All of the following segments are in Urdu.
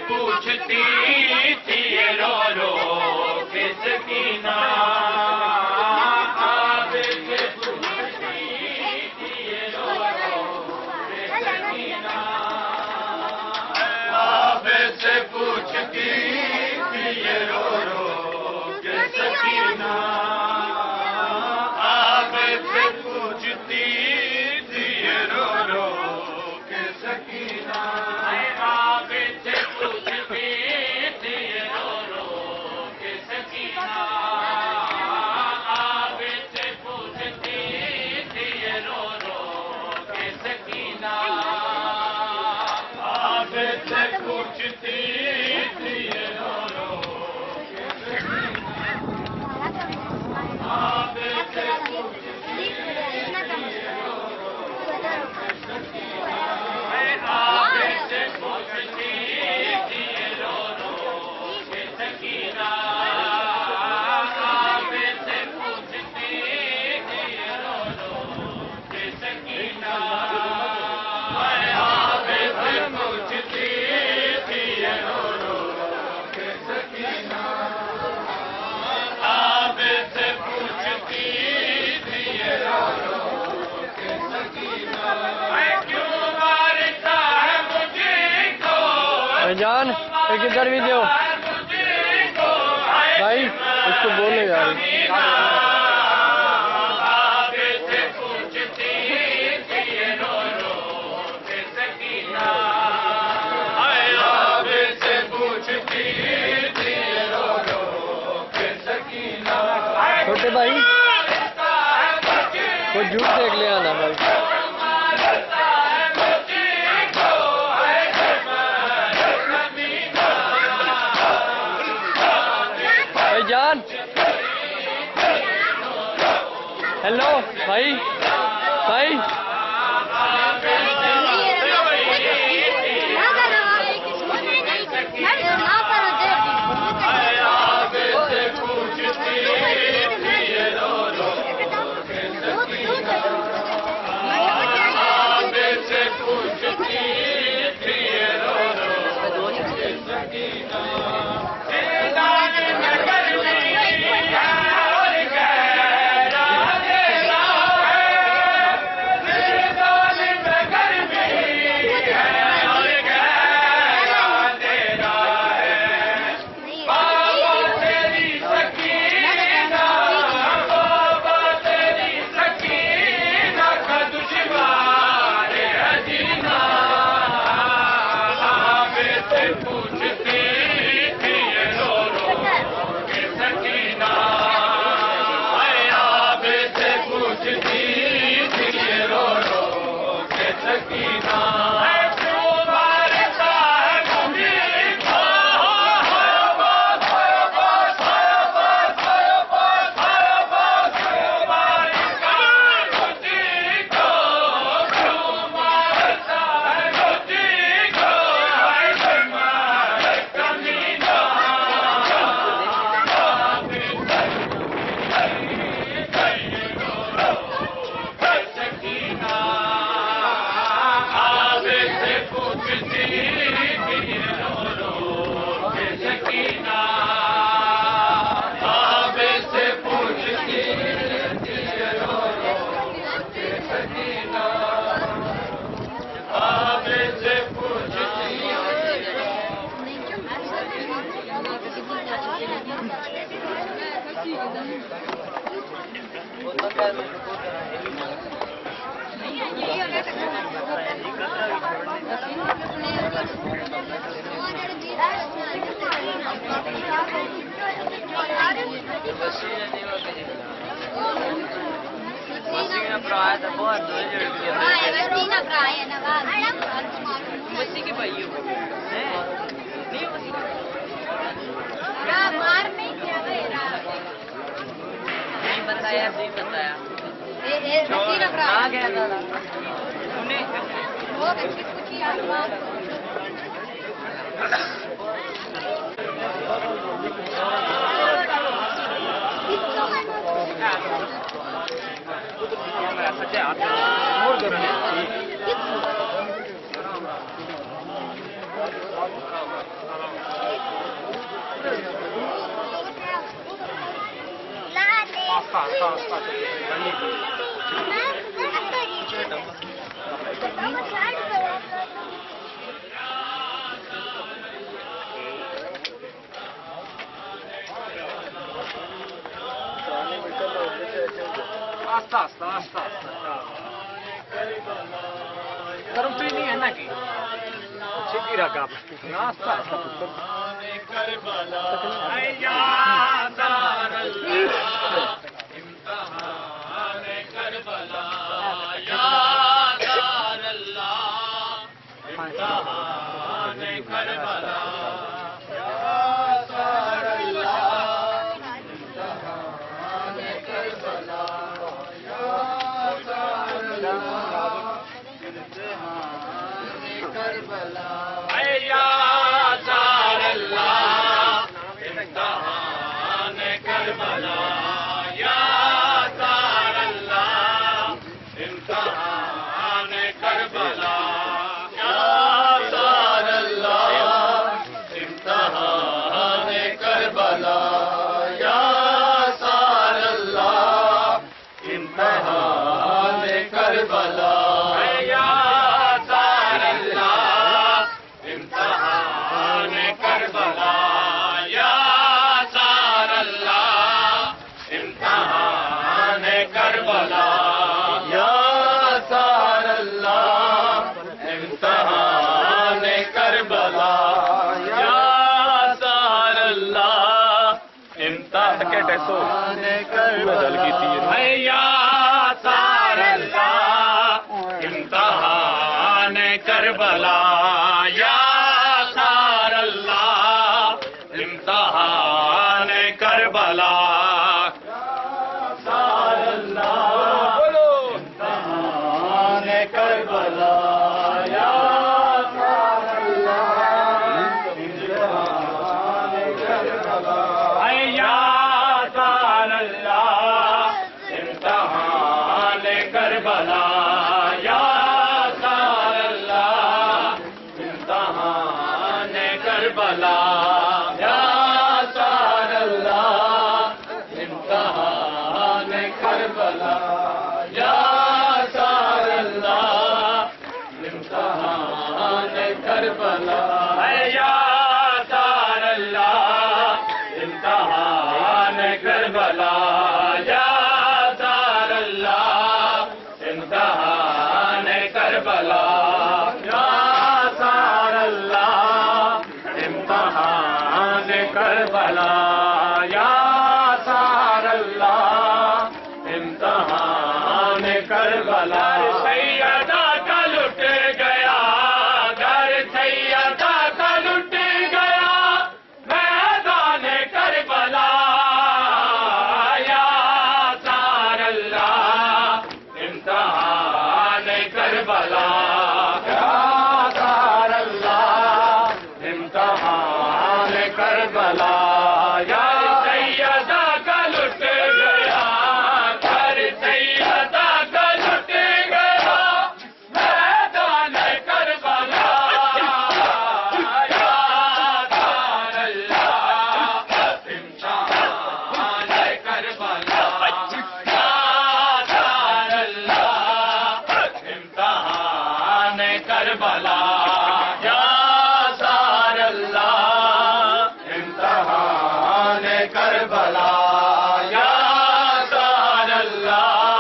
پوچھتی تھی رو رو کے سکینہ آپ سے پوچھتی تھی رو رو کے سکینہ آپ سے پوچھتی تھی رو رو کے سکینہ آپ سے پوچھتی تھی رو رو کے سکینہ جان ایک ادھر بھی دیو بھائی اس کو بولے یار چھوٹے بھائی کوئی جھوٹ دیکھ لے آنا بھائی جان ہیلو بھائی بھائی کربلا یا سار اللہ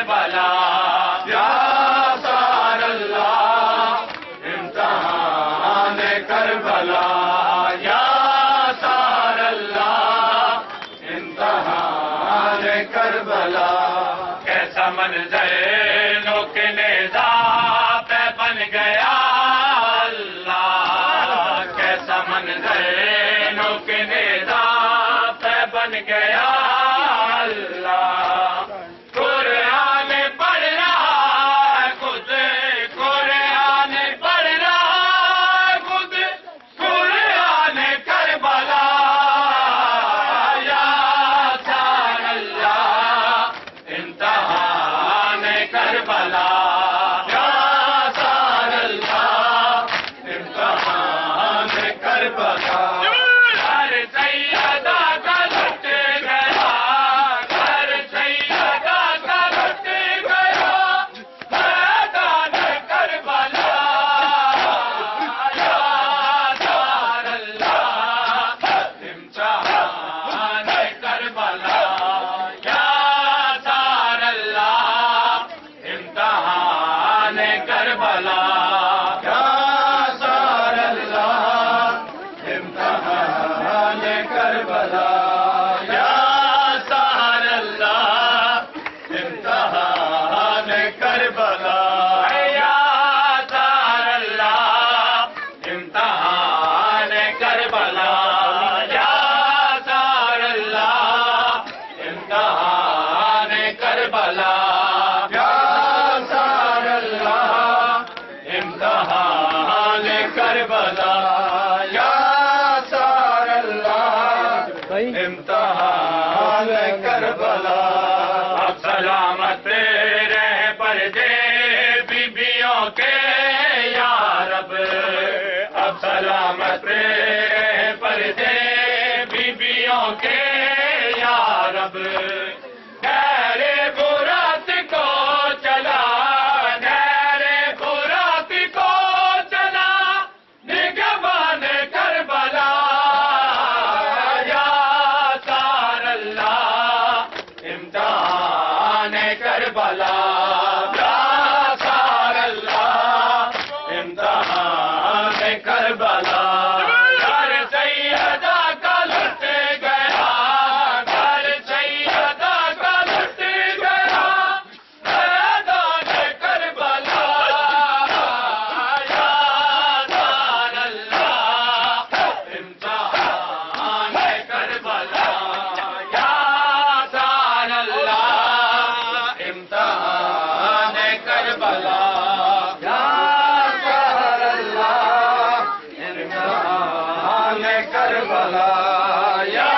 کربلا یا سار اللہ امتحان کربلا یا سار اللہ امتحان کربلا کیسا منظر نوک نیزا پہ بن گیا اللہ کیسا منظر نوک نیزا پہ بن گیا اللہ قرآن پڑھ رہا ہے خود قرآن پڑھ رہا ہے خود قرآن کربلا یا سار اللہ امتحان کربلا یا سار اللہ امتحان کربلا ہر سیدہ کا لٹ گیا ہر سیدہ کا لٹ گیا میدان کربلا یا سار اللہ امتحان کربلا یا سار اللہ امتحان کربلا یا سار اللہ امتحان کربلا یا سار اللہ امتحان کربلا یا سار اللہ امتحان کربلا یا سار اللہ امتحان کربلا یا سار اللہ امتحان کربلا یا سار اللہ بھائی امتحان کربلا اب سلامت رہ پردے بیبیوں کے یا رب اب سلامت رہ پردے بیبیوں کے یا رب خیر برات کو چلا خیر برات کو چلا نگہبان کربلا یا سار اللہ امتحان کربلا یا سار اللہ امتحان کربلا ہر سیدہ کا لٹ گیا ہر سیدہ کا لٹ گیا میدان کربلا یا سار اللہ امتحان کربلا یا سار اللہ امتحان کربلا یا سار اللہ امتحان کربلا یا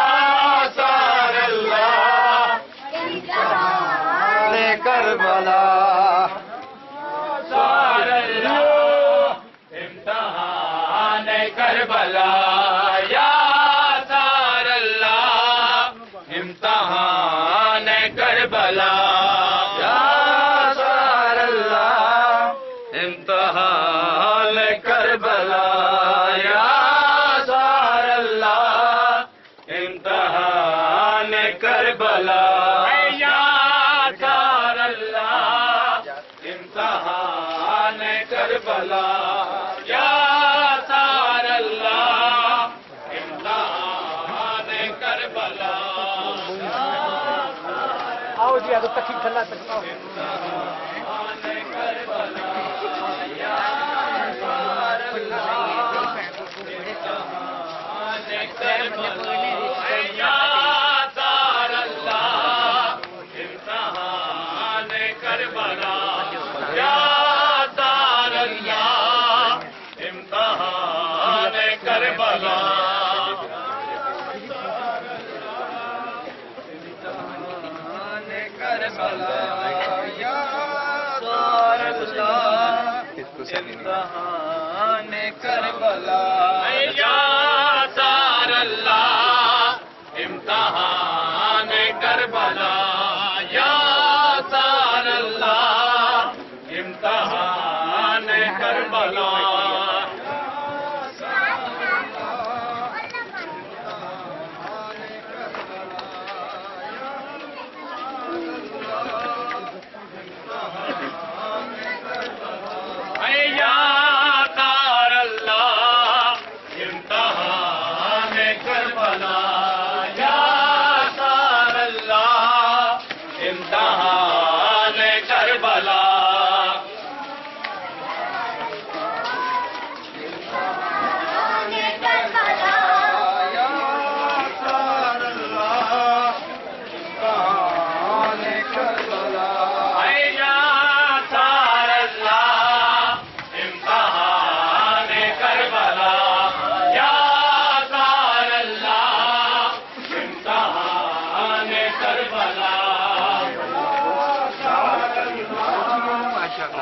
سار اللہ امتحان کربلا سار اللہ امتحان کربلا یا سار اللہ امتحان کربلا یا سار اللہ امتحان کربلا یا سار اللہ امتحان کربلا یا سار اللہ امتحان کربلا یا سار اللہ امتحان کربلا آؤ جی اب تک کھلا تک آؤ امتحان کربلا یا سار اللہ امتحان کربلا یا سار اللہ امتحان کربلا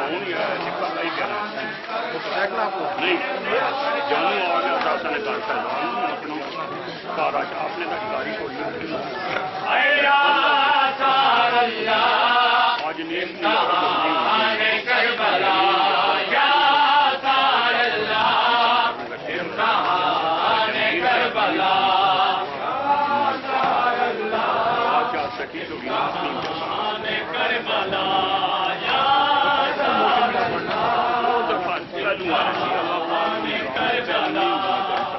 فون ہی آیا تھا کل ہی کہہ رہا سائیکل آپ کو نہیں جموں آ گیا تھا اپنے گھر پہلوان اپنا سارا اپنے گھر گاڑی کو آج نیند کربلا یا سار اللہ امتحان کربلا کیا سکی تو کربلا یا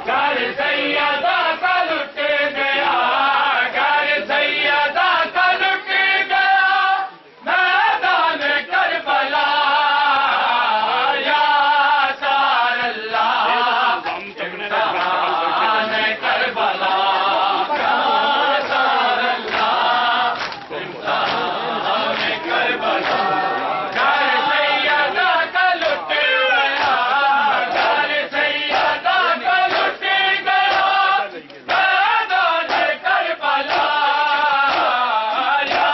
گھر سیدہ کا لٹ گیا گھر سیدہ کا لٹ گیا میدان کربلا یا سار اللہ امتحان کربلا یا سار اللہ امتحان کربلا گھر سیدہ کا لٹ گیا گھر سیدہ کا لٹ گیا میدان کربلا یا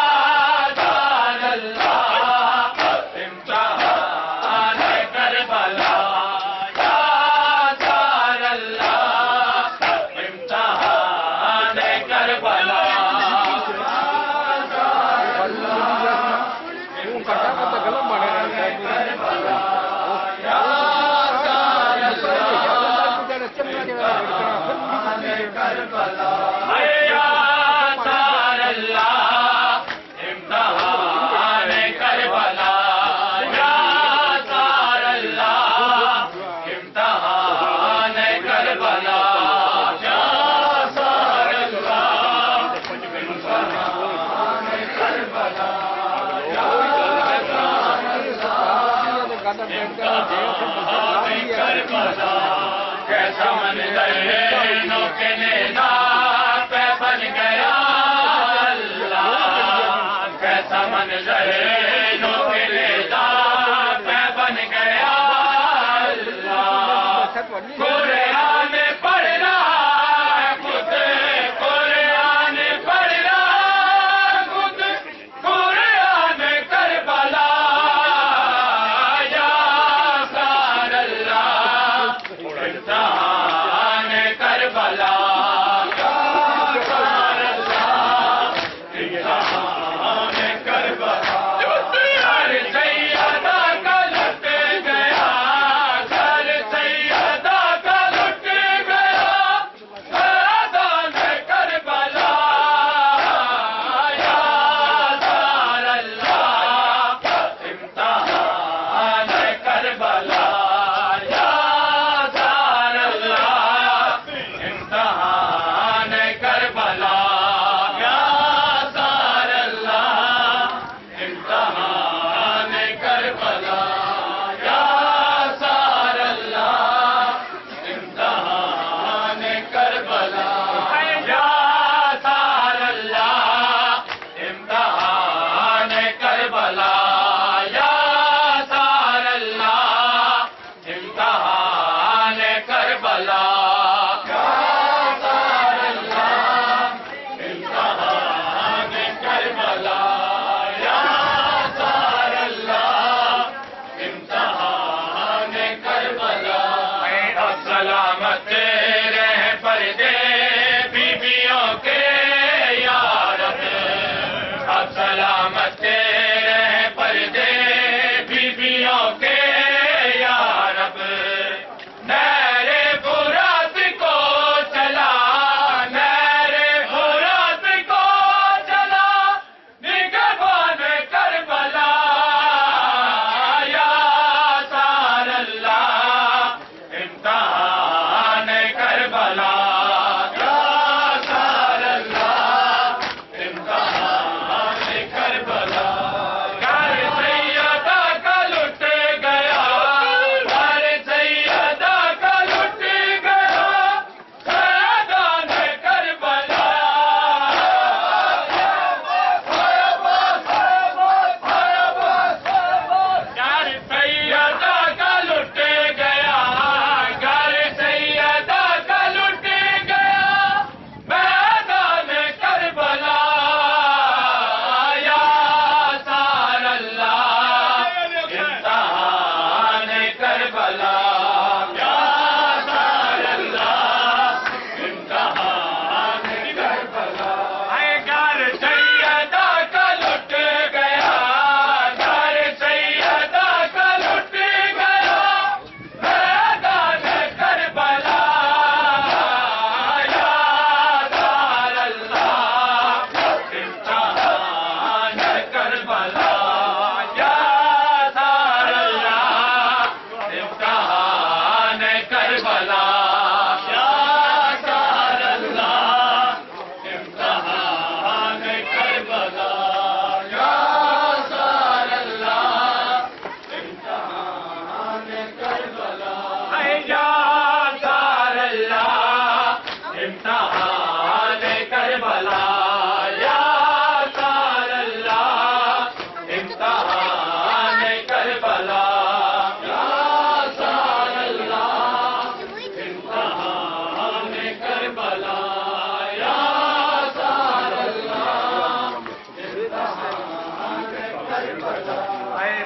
سار اللہ امتحان کربلا یا سار اللہ امتحان کربلا گلم بنے یا سار اللہ امتحان کربلا یا سار اللہ امتحان کربلا یا سار اللہ کیسا منظر نو کے نینا پہ بن گیا اللہ کیسا منظر نو کے نینا پہ بن گیا اللہ قرآن پڑھ رہا خود قرآن پڑھ رہا خود قرآن کربلا یا سار اللہ امتحان کربلا یا سار اللہ امتحان کربلا گھر سیدہ کا لٹ گیا گھر سیدہ کا لٹ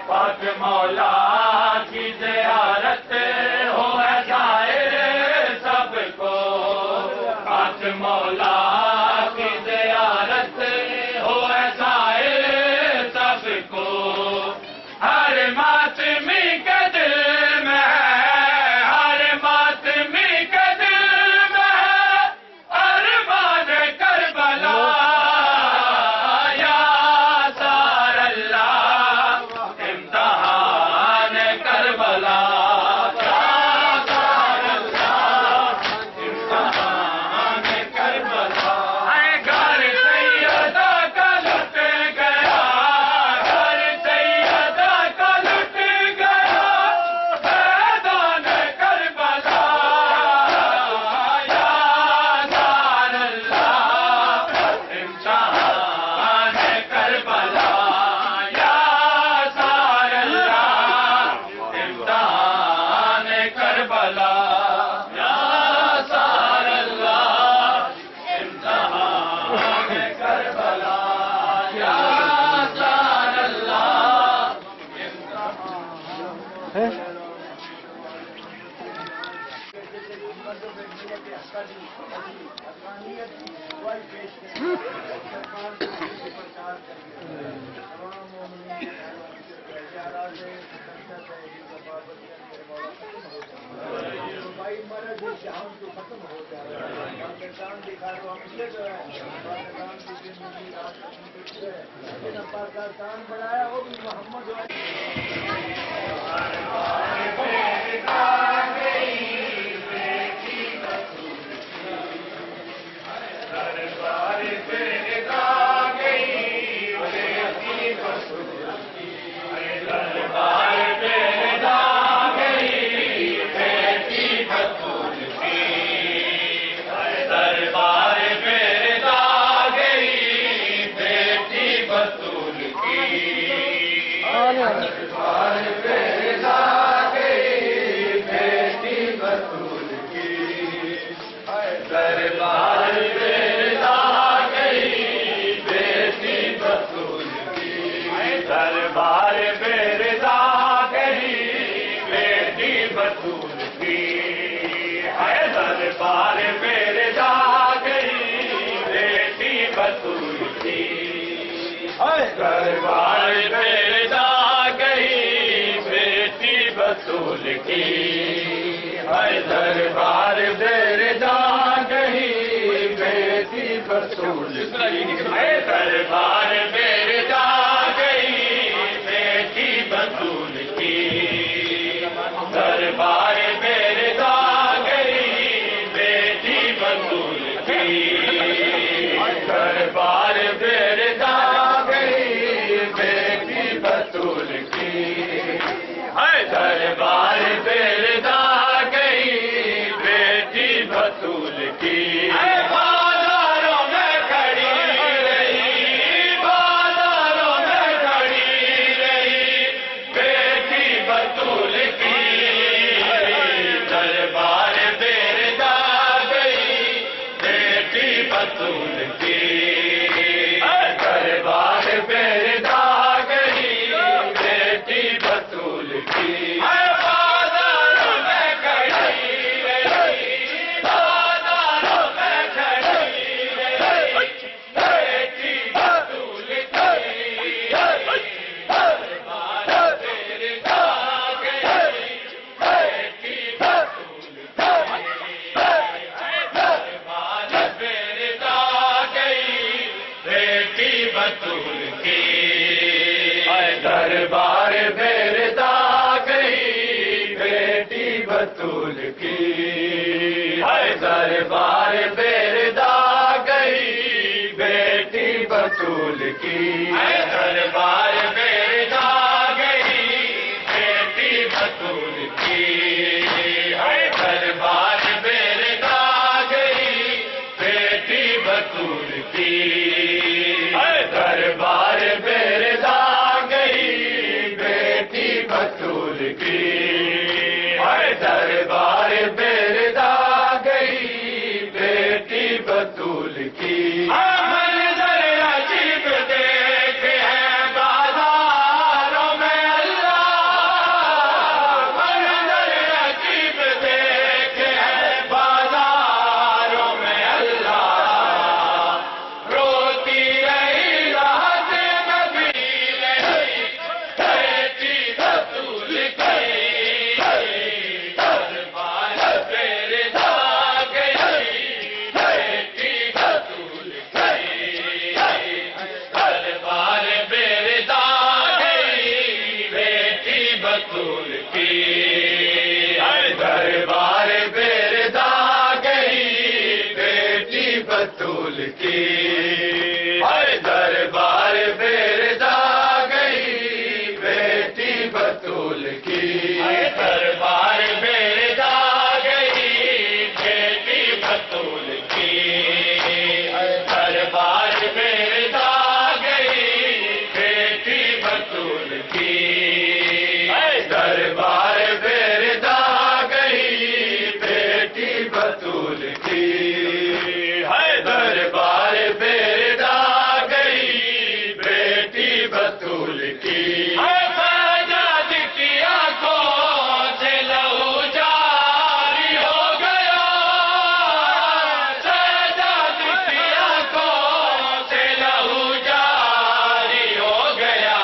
پاک مولا کی زیارت ہو ظاہر سب کو، پاک مولا کی زیارت ہو ظاہر سب کو، ہر ماتمی کے دل میں ہے، ہر ماتمی کے دل میں ہے ارمان کربلا، یا سار اللہ امتحان کربلا، یا سار اللہ امتحان کربلا، اے گھر سیدہ کا لٹ گیا، گھر سیدہ کا لٹ گیا میدان کربلا، یا سار اللہ امتحان کربلا، یا سار اللہ امتحان کربلا، یا سار اللہ امتحان کربلا، یا سار اللہ پاکستان بنایا وہ بھی محمد دربار بے رضا گئی بیٹی بطول کی، ہے دربار بے رضا گئی بیٹی بطول کی، دربار بے رضا گئی بیٹی بطول کی، ہے دربار بے رضا گئی بیٹی بطول کی، ہے دربار بے رضا بطول کی، دربار بے رضا گئی بیٹی بطول کی، دربار بے رضا گئی بیٹی بطول کی، دربار بے رضا گئی بیٹی بطول کی، بازاروں میں کھڑی رہی، بازاروں میں کھڑی رہی بیٹی بطول کی، دربار بے رضا گئی بیٹی بطول کی، دربار بے رضا گئی بیٹی بطول کی، بازاروں میں کھڑی رہی، بازاروں میں کھڑی رہی بیٹی بطول کی، دربار بے رضا گئی بیٹی بطول کی، دربار بے رضا گئی بیٹی بطول کی، دربار بے رضا گئی بیٹی بطول کی، دربار بے رضا گئی بیٹی بطول کی، دربار بے رضا گئی بیٹی بطول کی، دربار بے رضا گئی بیٹی بطول کی، دربار بے رضا گئی بیٹی بطول کی، دربار بے رضا گئی بیٹی بطول کی، منظر عجیب دیکھ ہے بازاروں میں اللہ بطول کی دربار بیردا گئی بیٹی بطول کی دربار بیردا گئی بیٹی بطول کی دربار بیردا گئی بیٹی بطول کی دربار بیردا گئی بیٹی بطول کی دربار بیردا گئی بیٹی بطول کی دربار بیردا گئی بیٹی بطول کی سجاد کی آنکھوں سے لہو جاری ہو گیا سجاد کی آنکھوں سے لہو جاری ہو گیا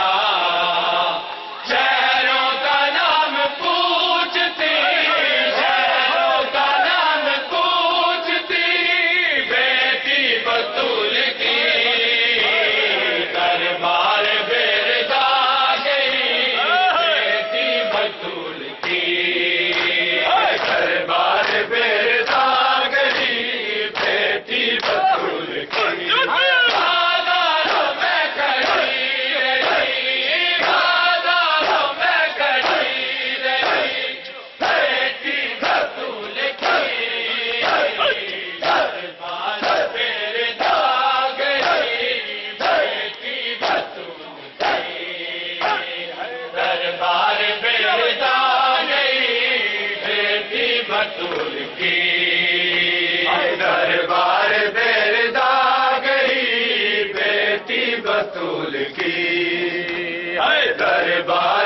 شہروں کا نام پوچھتی شہروں کا نام پوچھتی بیٹی بطول کی دربار بیردا گئی بیٹی بطول کی دربار بیردا گئی بیٹی بطول کی بازاروں میں کھڑی رہی بازاروں میں کھڑی رہی بیٹی بطول کی دربار بیردا گئی بیٹی بطول کی دربار بیردا گئی بیٹی بطول کی دربار بیردا گئی بیٹی بطول کی دربار